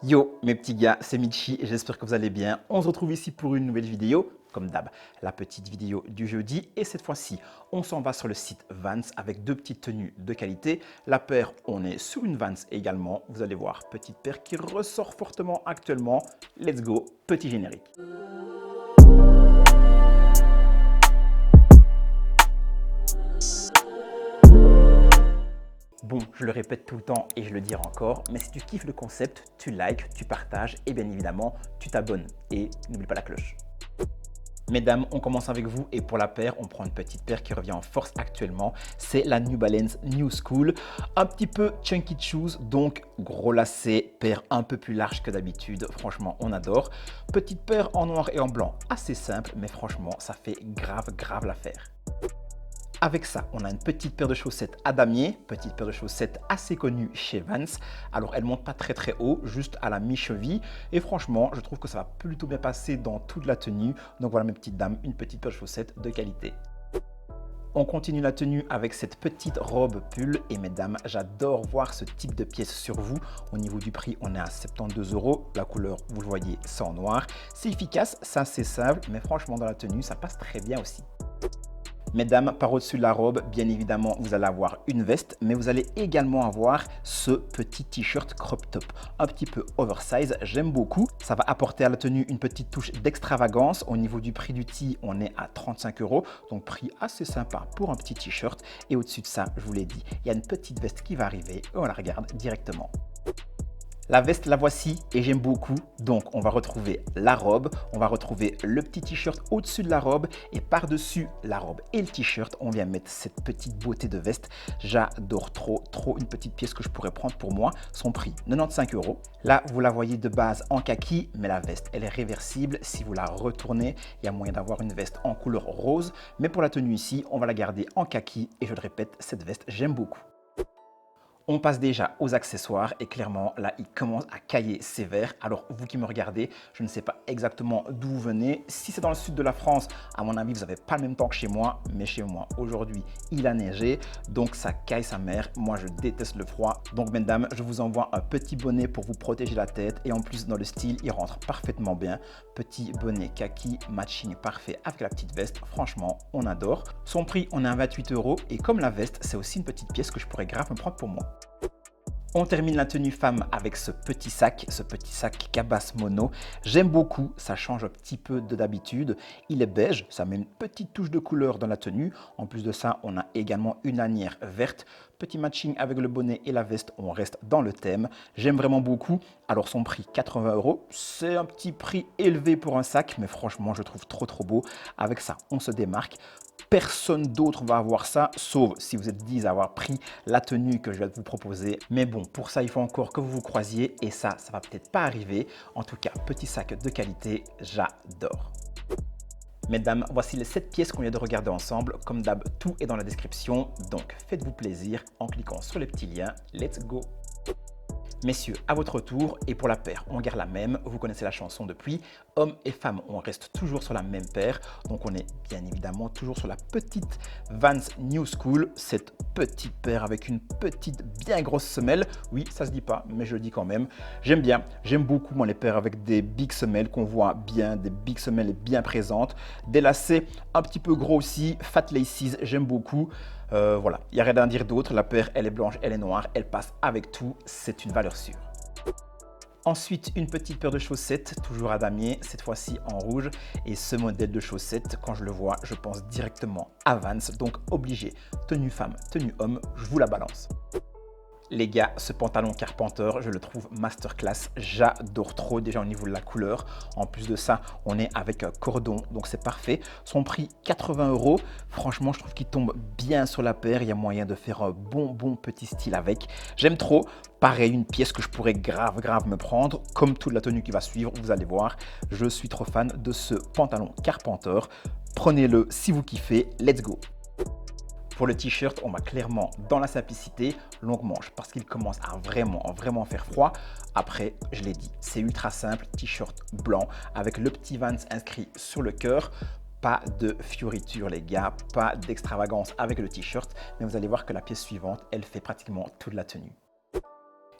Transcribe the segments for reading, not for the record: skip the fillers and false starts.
Yo mes petits gars, c'est Michi, j'espère que vous allez bien. On se retrouve ici pour une nouvelle vidéo, comme d'hab, la petite vidéo du jeudi. Et cette fois-ci, on s'en va sur le site Vans avec deux petites tenues de qualité. La paire, on est sur une Vans également. Vous allez voir, petite paire qui ressort fortement actuellement. Let's go, petit générique. Bon, je le répète tout le temps et je le dirai encore, mais si tu kiffes le concept, tu likes, tu partages et bien évidemment, tu t'abonnes. Et n'oublie pas la cloche. Mesdames, on commence avec vous et pour la paire, on prend une petite paire qui revient en force actuellement. C'est la New Balance New School. Un petit peu chunky shoes, donc gros lacet, paire un peu plus large que d'habitude. Franchement, on adore. Petite paire en noir et en blanc, assez simple, mais franchement, ça fait grave l'affaire. Avec ça, on a une petite paire de chaussettes à damier, petite paire de chaussettes assez connue chez Vans. Alors, elle ne monte pas très haut, juste à la mi-cheville. Et franchement, je trouve que ça va plutôt bien passer dans toute la tenue. Donc voilà mes petites dames, une petite paire de chaussettes de qualité. On continue la tenue avec cette petite robe pull et mesdames, j'adore voir ce type de pièce sur vous. Au niveau du prix, on est à 72 €. La couleur, vous le voyez, c'est en noir. C'est efficace, c'est assez simple, mais franchement dans la tenue, ça passe très bien aussi. Mesdames, par au-dessus de la robe, bien évidemment, vous allez avoir une veste, mais vous allez également avoir ce petit t-shirt crop top, un petit peu oversize, j'aime beaucoup. Ça va apporter à la tenue une petite touche d'extravagance. Au niveau du prix du tee, on est à 35 €, donc prix assez sympa pour un petit t-shirt. Et au-dessus de ça, je vous l'ai dit, il y a une petite veste qui va arriver et on la regarde directement. La veste, la voici et j'aime beaucoup. Donc, on va retrouver la robe, on va retrouver le petit t-shirt au-dessus de la robe et par-dessus la robe et le t-shirt, on vient mettre cette petite beauté de veste. J'adore trop une petite pièce que je pourrais prendre pour moi. Son prix, 95 €. Là, vous la voyez de base en kaki, mais la veste, elle est réversible. Si vous la retournez, il y a moyen d'avoir une veste en couleur rose. Mais pour la tenue ici, on va la garder en kaki et je le répète, cette veste, j'aime beaucoup. On passe déjà aux accessoires et clairement là il commence à cailler sévère. Alors vous qui me regardez, je ne sais pas exactement d'où vous venez. Si c'est dans le sud de la France, à mon avis vous n'avez pas le même temps que chez moi. Mais chez moi aujourd'hui il a neigé, donc ça caille sa mère. Moi je déteste le froid. Donc mesdames, je vous envoie un petit bonnet pour vous protéger la tête. Et en plus dans le style il rentre parfaitement bien. Petit bonnet kaki, matching parfait avec la petite veste. Franchement on adore. Son prix on est à 28 € et comme la veste c'est aussi une petite pièce que je pourrais grave me prendre pour moi. On termine la tenue femme avec ce petit sac Cabas Mono. J'aime beaucoup, ça change un petit peu de d'habitude. Il est beige, ça met une petite touche de couleur dans la tenue. En plus de ça, on a également une lanière verte. Petit matching avec le bonnet et la veste, on reste dans le thème. J'aime vraiment beaucoup. Alors son prix, 80 €. C'est un petit prix élevé pour un sac, mais franchement, je le trouve trop beau. Avec ça, on se démarque. Personne d'autre va avoir ça, sauf si vous êtes dit avoir pris la tenue que je vais vous proposer. Mais bon, pour ça, il faut encore que vous vous croisiez et ça va peut-être pas arriver. En tout cas, petit sac de qualité, j'adore. Mesdames, voici les 7 pièces qu'on vient de regarder ensemble. Comme d'hab, tout est dans la description, donc faites-vous plaisir en cliquant sur les petits liens. Let's go! Messieurs, à votre tour, et pour la paire, on garde la même, vous connaissez la chanson depuis. Hommes et femmes, on reste toujours sur la même paire, donc on est bien évidemment toujours sur la petite Vans New School, cette petite paire avec une petite bien grosse semelle. Oui, ça se dit pas, mais je le dis quand même. J'aime bien, j'aime beaucoup moi les paires avec des big semelles qu'on voit bien, des big semelles bien présentes, des lacets un petit peu gros aussi, fat laces, j'aime beaucoup. Voilà, il n'y a rien à dire d'autre, la paire elle est blanche, elle est noire, elle passe avec tout, c'est une valeur sûre. Ensuite, une petite paire de chaussettes, toujours à damier, cette fois-ci en rouge. Et ce modèle de chaussettes, quand je le vois, je pense directement à Vans, donc obligé. Tenue femme, tenue homme, je vous la balance. Les gars, ce pantalon Carpenter, je le trouve masterclass. J'adore trop déjà au niveau de la couleur. En plus de ça, on est avec un cordon, donc c'est parfait. Son prix, 80 €. Franchement, je trouve qu'il tombe bien sur la paire. Il y a moyen de faire un bon petit style avec. J'aime trop. Pareil, une pièce que je pourrais grave me prendre. Comme toute la tenue qui va suivre, vous allez voir. Je suis trop fan de ce pantalon Carpenter. Prenez-le si vous kiffez. Let's go! Pour le t-shirt, on va clairement dans la simplicité, longue manche, parce qu'il commence à vraiment faire froid. Après, je l'ai dit, c'est ultra simple, t-shirt blanc avec le petit Vans inscrit sur le cœur. Pas de fioritures les gars, pas d'extravagance avec le t-shirt, mais vous allez voir que la pièce suivante, elle fait pratiquement toute la tenue.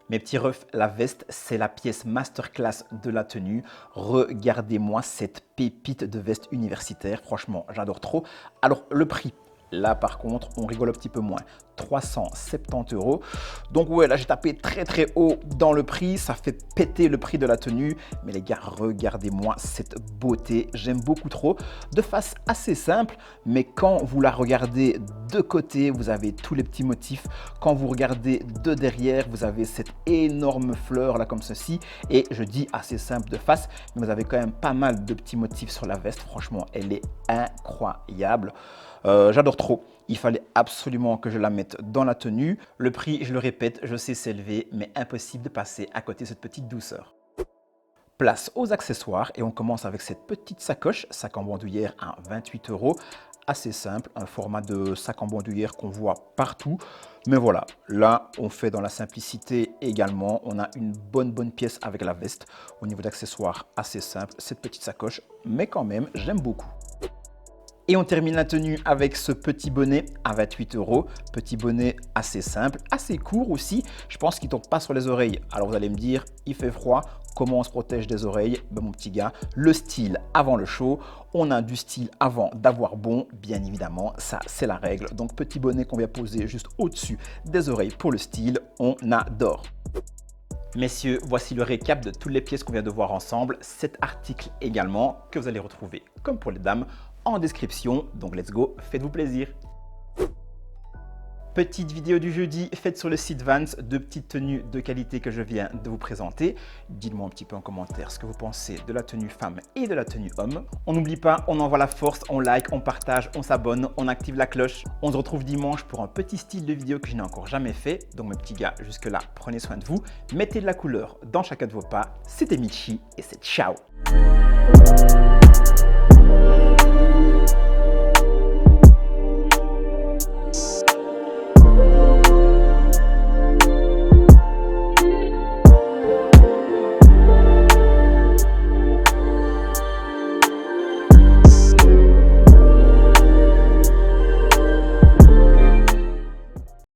Mes petits refs, la veste, c'est la pièce masterclass de la tenue. Regardez-moi cette pépite de veste universitaire. Franchement, j'adore trop. Alors, le prix, là par contre, on rigole un petit peu moins. 370 €. Donc ouais, là j'ai tapé très haut dans le prix. Ça fait péter le prix de la tenue. Mais les gars, regardez-moi cette beauté. J'aime beaucoup trop. De face assez simple, mais quand vous la regardez de côté, vous avez tous les petits motifs. Quand vous regardez de derrière, vous avez cette énorme fleur là comme ceci. Et je dis assez simple de face, mais vous avez quand même pas mal de petits motifs sur la veste. Franchement, elle est incroyable. J'adore trop. Il fallait absolument que je la mette dans la tenue. Le prix, je le répète, je sais s'élever, mais impossible de passer à côté de cette petite douceur. Place aux accessoires et on commence avec cette petite sacoche, sac en bandoulière à 28 €. Assez simple, un format de sac en bandoulière qu'on voit partout. Mais voilà, là, on fait dans la simplicité également. On a une bonne pièce avec la veste. Au niveau d'accessoires, assez simple, cette petite sacoche, mais quand même, j'aime beaucoup. Et on termine la tenue avec ce petit bonnet à 28 €. Petit bonnet assez simple, assez court aussi. Je pense qu'il ne tombe pas sur les oreilles. Alors vous allez me dire, il fait froid, comment on se protège des oreilles? Ben, mon petit gars, le style avant le chaud. On a du style avant d'avoir bon, bien évidemment, ça c'est la règle. Donc petit bonnet qu'on vient poser juste au-dessus des oreilles pour le style, on adore. Messieurs, voici le récap de toutes les pièces qu'on vient de voir ensemble. Cet article également que vous allez retrouver, comme pour les dames, en description. Donc let's go, faites-vous plaisir. Petite vidéo du jeudi faite sur le site Vans, deux petites tenues de qualité que je viens de vous présenter. Dites-moi un petit peu en commentaire ce que vous pensez de la tenue femme et de la tenue homme. On n'oublie pas, on envoie la force, on like, on partage, on s'abonne, on active la cloche. On se retrouve dimanche pour un petit style de vidéo que je n'ai encore jamais fait. Donc mes petits gars, jusque là, prenez soin de vous. Mettez de la couleur dans chacun de vos pas. C'était Michi et c'est ciao.